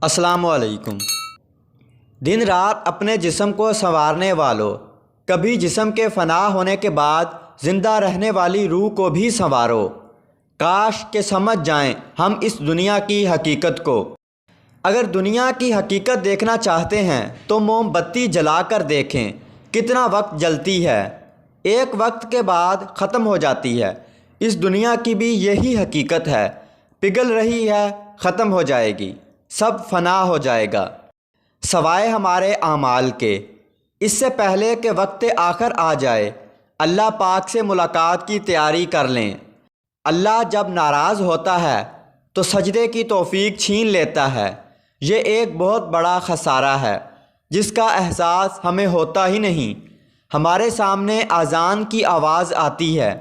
السلام علیکم۔ دن رات اپنے جسم کو سنوارنے والوں، کبھی جسم کے فنا ہونے کے بعد زندہ رہنے والی روح کو بھی سنوارو۔ کاش کہ سمجھ جائیں ہم اس دنیا کی حقیقت کو۔ اگر دنیا کی حقیقت دیکھنا چاہتے ہیں تو موم بتی جلا کر دیکھیں کتنا وقت جلتی ہے، ایک وقت کے بعد ختم ہو جاتی ہے۔ اس دنیا کی بھی یہی حقیقت ہے، پگھل رہی ہے، ختم ہو جائے گی، سب فنا ہو جائے گا سوائے ہمارے اعمال کے۔ اس سے پہلے کہ وقت آخر آ جائے اللہ پاک سے ملاقات کی تیاری کر لیں۔ اللہ جب ناراض ہوتا ہے تو سجدے کی توفیق چھین لیتا ہے۔ یہ ایک بہت بڑا خسارہ ہے جس کا احساس ہمیں ہوتا ہی نہیں۔ ہمارے سامنے اذان کی آواز آتی ہے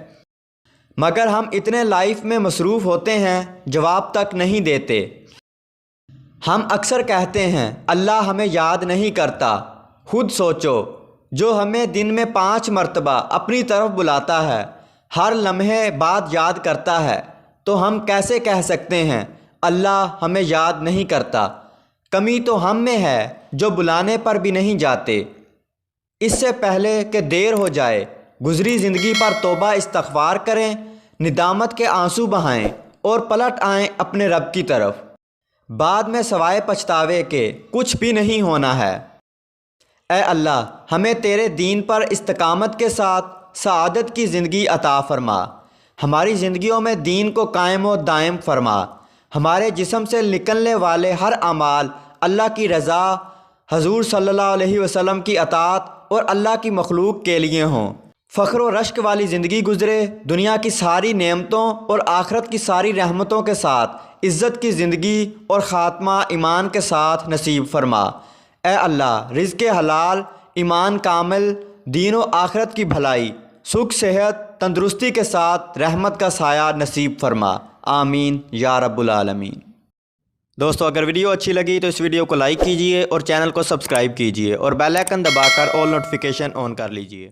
مگر ہم اتنے لائف میں مصروف ہوتے ہیں جواب تک نہیں دیتے۔ ہم اکثر کہتے ہیں اللہ ہمیں یاد نہیں کرتا۔ خود سوچو، جو ہمیں دن میں 5 مرتبہ اپنی طرف بلاتا ہے، ہر لمحے بعد یاد کرتا ہے، تو ہم کیسے کہہ سکتے ہیں اللہ ہمیں یاد نہیں کرتا؟ کمی تو ہم میں ہے جو بلانے پر بھی نہیں جاتے۔ اس سے پہلے کہ دیر ہو جائے گزری زندگی پر توبہ استغفار کریں، ندامت کے آنسو بہائیں اور پلٹ آئیں اپنے رب کی طرف۔ بعد میں سوائے پچھتاوے کے کچھ بھی نہیں ہونا ہے۔ اے اللہ، ہمیں تیرے دین پر استقامت کے ساتھ سعادت کی زندگی عطا فرما۔ ہماری زندگیوں میں دین کو قائم و دائم فرما۔ ہمارے جسم سے نکلنے والے ہر اعمال اللہ کی رضا، حضور صلی اللہ علیہ وسلم کی اطاعت اور اللہ کی مخلوق کے لیے ہوں۔ فخر و رشک والی زندگی گزرے، دنیا کی ساری نعمتوں اور آخرت کی ساری رحمتوں کے ساتھ عزت کی زندگی اور خاتمہ ایمان کے ساتھ نصیب فرما۔ اے اللہ، رزق حلال، ایمان کامل، دین و آخرت کی بھلائی، سکھ صحت تندرستی کے ساتھ رحمت کا سایہ نصیب فرما۔ آمین یا رب العالمین۔ دوستو، اگر ویڈیو اچھی لگی تو اس ویڈیو کو لائک کیجئے اور چینل کو سبسکرائب کیجئے اور بیل آئیکن دبا کر آل نوٹیفیکیشن آن کر لیجئے۔